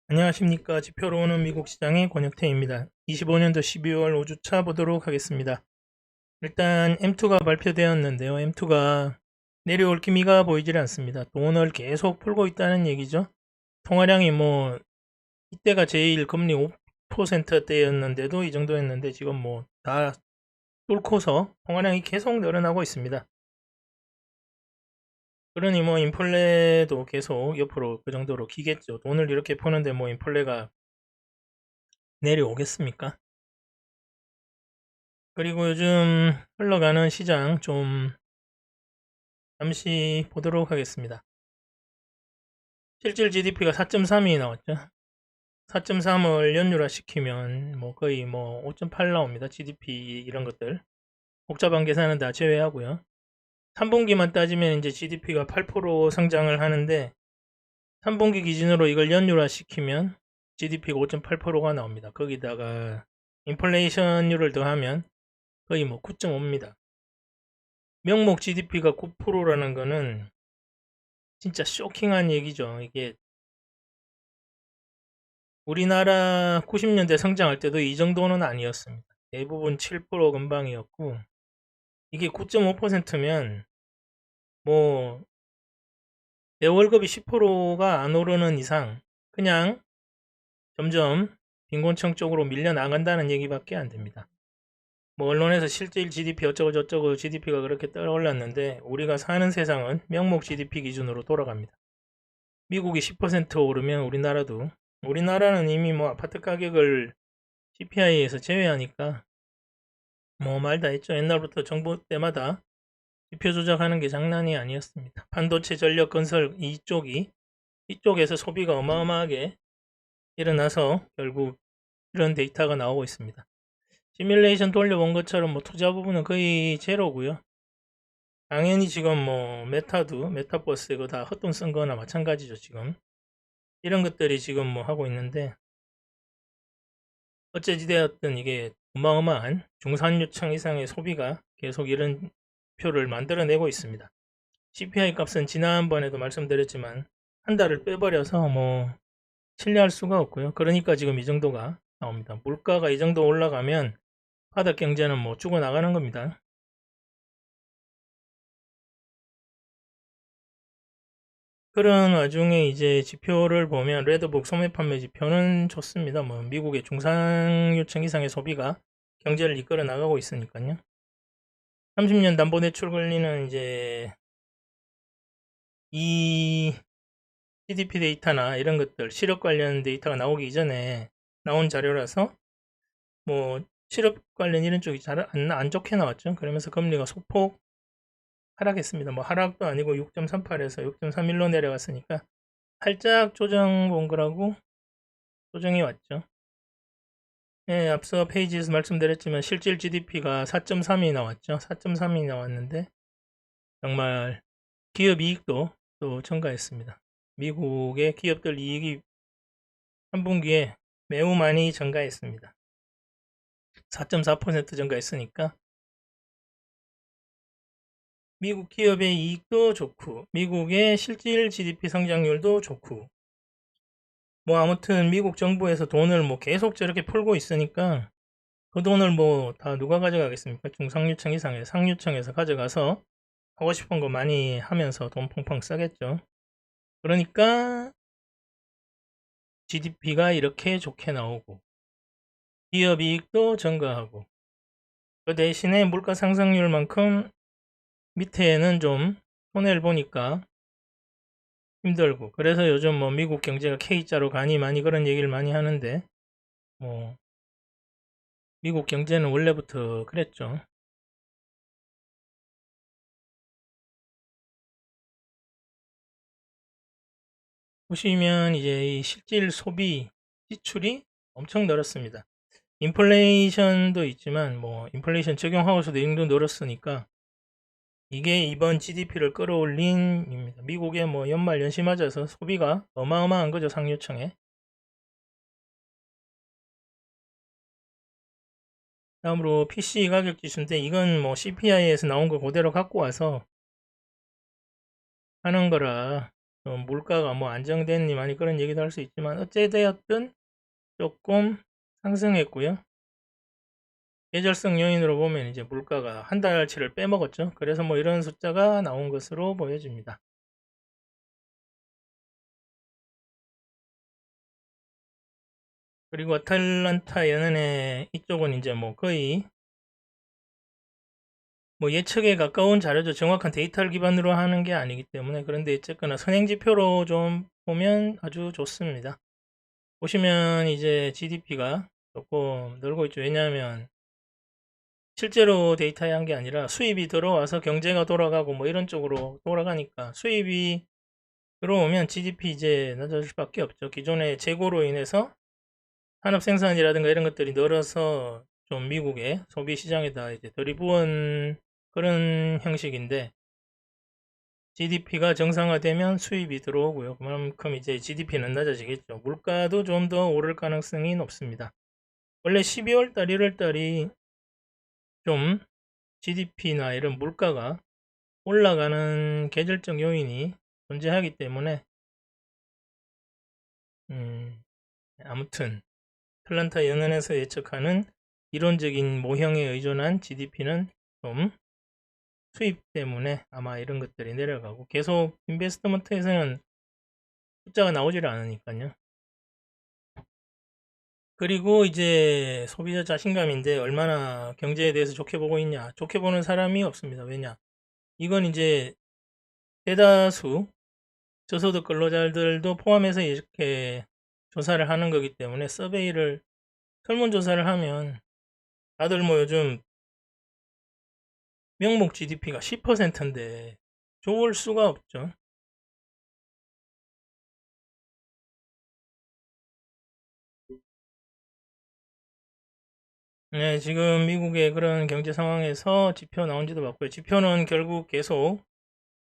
안녕하십니까. 지표로 오는 미국 시장의 권혁태입니다. 25년도 12월 5주차 보도록 하겠습니다. 일단 M2가 발표되었는데요. M2가 내려올 기미가 보이질 않습니다. 돈을 계속 풀고 있다는 얘기죠. 통화량이 이때가 제일 금리 5%대였는데도 이 정도였는데 지금 다 뚫고서 통화량이 계속 늘어나고 있습니다. 그러니 인플레도 계속 옆으로 그 정도로 기겠죠. 돈을 이렇게 푸는데 인플레가 내려오겠습니까? 그리고 요즘 흘러가는 시장 좀 잠시 보도록 하겠습니다. 실질 GDP가 4.3이 나왔죠. 4.3을 연율화 시키면 거의 5.8 나옵니다. GDP 이런 것들. 복잡한 계산은 다 제외하고요. 3분기만 따지면 이제 GDP가 8% 성장을 하는데 3분기 기준으로 이걸 연율화 시키면 GDP가 5.8%가 나옵니다. 거기다가 인플레이션율을 더하면 거의 9.5입니다. 명목 GDP가 9%라는 거는 진짜 쇼킹한 얘기죠. 이게 우리나라 90년대 성장할 때도 이 정도는 아니었습니다. 대부분 7% 근방이었고 이게 9.5%면 내 월급이 10%가 안 오르는 이상 그냥 점점 빈곤층 쪽으로 밀려나간다는 얘기밖에 안 됩니다. 언론에서 실질 GDP 어쩌고 저쩌고 GDP가 그렇게 떠올랐는데 우리가 사는 세상은 명목 GDP 기준으로 돌아갑니다. 미국이 10% 오르면 우리나라는 이미 아파트 가격을 CPI에서 제외하니까 말 다 했죠. 옛날부터 정부 때마다 지표 조작하는 게 장난이 아니었습니다. 반도체, 전력, 건설 이쪽에서 소비가 어마어마하게 일어나서 결국 이런 데이터가 나오고 있습니다. 시뮬레이션 돌려본 것처럼 투자 부분은 거의 제로고요. 당연히 지금 메타버스 이거 다 헛돈 쓴 거나 마찬가지죠. 지금 이런 것들이 지금 하고 있는데 어찌 되었든 이게 어마어마한 중산유층 이상의 소비가 계속 이런 표를 만들어내고 있습니다. CPI 값은 지난번에도 말씀드렸지만 한 달을 빼버려서 신뢰할 수가 없고요. 그러니까 지금 이 정도가 나옵니다. 물가가 이 정도 올라가면 바닥 경제는 죽어나가는 겁니다. 그런 와중에 이제 지표를 보면 레드북 소매 판매 지표는 좋습니다. 미국의 중상유층 이상의 소비가 경제를 이끌어 나가고 있으니까요. 30년 담보대출 권리는 이제 이 GDP 데이터나 이런 것들 실업 관련 데이터가 나오기 이전에 나온 자료라서 실업 관련 이런 쪽이 잘 안 좋게 나왔죠. 그러면서 금리가 소폭 하락했습니다. 하락도 아니고 6.38에서 6.31로 내려갔으니까 살짝 조정 본 거라고 조정이 왔죠. 예, 앞서 페이지에서 말씀드렸지만 실질 GDP가 4.3이 나왔죠. 4.3이 나왔는데 정말 기업 이익도 또 증가했습니다. 미국의 기업들 이익이 3분기에 매우 많이 증가했습니다. 4.4% 증가했으니까 미국 기업의 이익도 좋고 미국의 실질 GDP 성장률도 좋고 아무튼 미국 정부에서 돈을 계속 저렇게 풀고 있으니까 그 돈을 다 누가 가져가겠습니까? 중상류층 이상의 상류층에서 가져가서 하고 싶은 거 많이 하면서 돈 펑펑 쓰겠죠. 그러니까 GDP가 이렇게 좋게 나오고 기업 이익도 증가하고 그 대신에 물가 상승률만큼 밑에는 좀 손해를 보니까 힘들고 그래서 요즘 미국 경제가 K자로 가니 많이 그런 얘기를 많이 하는데 뭐 미국 경제는 원래부터 그랬죠. 보시면 이제 이 실질 소비 지출이 엄청 늘었습니다. 인플레이션도 있지만 인플레이션 적용하고서도 이 정도 늘었으니까 이게 이번 GDP를 끌어올린 입니다. 미국의 연말 연시 맞아서 소비가 어마어마한 거죠. 상류층에. 다음으로 PC 가격 지수인데 이건 CPI에서 나온 거 그대로 갖고 와서 하는 거라 물가가 뭐 안정됐니 많이 그런 얘기도 할 수 있지만 어찌되었든 조금 상승했고요. 계절성 요인으로 보면 이제 물가가 한 달치를 빼먹었죠. 그래서 뭐 이런 숫자가 나온 것으로 보여집니다. 그리고 아틀란타 연은의 이쪽은 이제 뭐 거의 뭐 예측에 가까운 자료죠. 정확한 데이터를 기반으로 하는 게 아니기 때문에. 그런데 어쨌거나 선행지표로 좀 보면 아주 좋습니다. 보시면 이제 GDP가 조금 늘고 있죠. 왜냐하면 실제로 데이터에 한 게 아니라 수입이 들어와서 경제가 돌아가고 뭐 이런 쪽으로 돌아가니까 수입이 들어오면 GDP 이제 낮아질 수밖에 없죠. 기존의 재고로 인해서 산업 생산이라든가 이런 것들이 늘어서 좀 미국의 소비 시장에다 이제 들이부은 그런 형식인데 GDP가 정상화되면 수입이 들어오고요. 그만큼 이제 GDP는 낮아지겠죠. 물가도 좀 더 오를 가능성이 높습니다. 원래 12월 달, 1월 달이 좀 GDP나 이런 물가가 올라가는 계절적 요인이 존재하기 때문에 아무튼 아틀란타 연은에서 예측하는 이론적인 모형에 의존한 GDP는 좀 수입 때문에 아마 이런 것들이 내려가고 계속 인베스트먼트에서는 숫자가 나오질 않으니까요. 그리고 이제 소비자 자신감인데 얼마나 경제에 대해서 좋게 보고 있냐. 좋게 보는 사람이 없습니다. 왜냐? 이건 이제 대다수 저소득 근로자들도 포함해서 이렇게 조사를 하는 거기 때문에 서베이를 설문조사를 하면 다들 뭐 요즘 명목 GDP가 10%인데 좋을 수가 없죠. 네, 지금 미국의 그런 경제 상황에서 지표 나온지도 봤고요. 지표는 결국 계속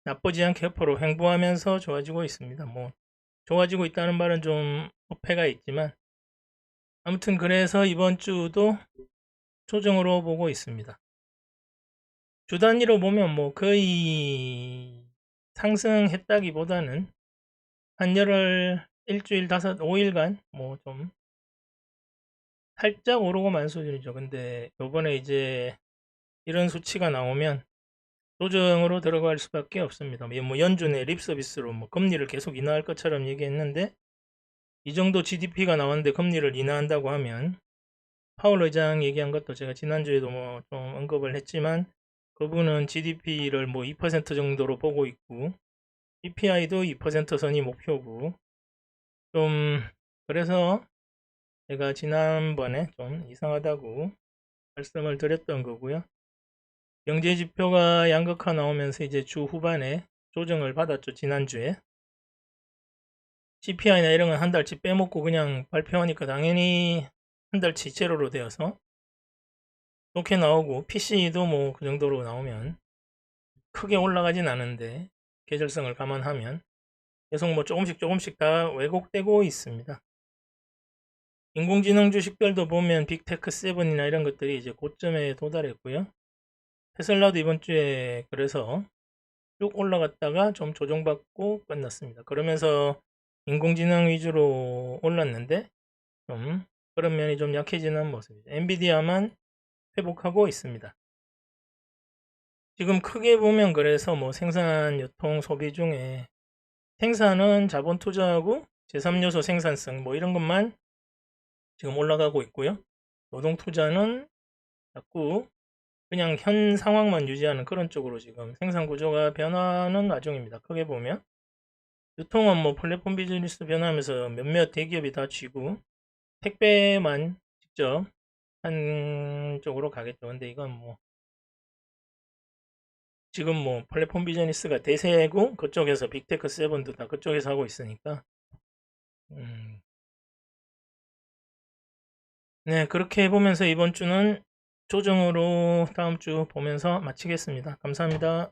나쁘지 않게 옆으로 횡보하면서 좋아지고 있습니다. 뭐 좋아지고 있다는 말은 좀 어폐가 있지만 아무튼 그래서 이번 주도 조정으로 보고 있습니다. 주 단위로 보면 뭐 거의 상승했다기보다는 한 열흘, 일주일, 5일간 뭐 좀 살짝 오르고 만 수준이죠. 근데 요번에 이제 이런 수치가 나오면 조정으로 들어갈 수밖에 없습니다. 뭐 연준의 립 서비스로 뭐 금리를 계속 인하할 것처럼 얘기했는데 이 정도 GDP가 나왔는데 금리를 인하한다고 하면 파월 의장 얘기한 것도 제가 지난주에도 뭐 좀 언급을 했지만 그분은 GDP를 뭐 2% 정도로 보고 있고 CPI도 2% 선이 목표고 좀 그래서 제가 지난번에 좀 이상하다고 말씀을 드렸던 거고요. 경제 지표가 양극화 나오면서 이제 주 후반에 조정을 받았죠. 지난주에. CPI나 이런 건 한 달치 빼먹고 그냥 발표하니까 당연히 한 달치 제로로 되어서 좋게 나오고 PC도 뭐 그 정도로 나오면 크게 올라가진 않은데 계절성을 감안하면 계속 뭐 조금씩 다 왜곡되고 있습니다. 인공지능 주식들도 보면 빅테크 7이나 이런 것들이 이제 고점에 도달했고요. 테슬라도 이번 주에 그래서 쭉 올라갔다가 좀 조정받고 끝났습니다. 그러면서 인공지능 위주로 올랐는데 좀 그런 면이 좀 약해지는 모습이죠. 엔비디아만 회복하고 있습니다. 지금 크게 보면 그래서 뭐 생산, 유통, 소비 중에 생산은 자본 투자하고 제3요소 생산성 뭐 이런 것만 지금 올라가고 있고요. 노동 투자는 자꾸 그냥 현 상황만 유지하는 그런 쪽으로 지금 생산 구조가 변하는 와중입니다. 크게 보면 유통은 뭐 플랫폼 비즈니스 변하면서 몇몇 대기업이 다 쥐고 택배만 직접 한 쪽으로 가겠죠. 근데 이건 뭐 지금 뭐 플랫폼 비즈니스가 대세고 그쪽에서 빅테크 세븐도 다 그쪽에서 하고 있으니까 음, 네 그렇게 보면서 이번 주는 조정으로 다음 주 보면서 마치겠습니다. 감사합니다.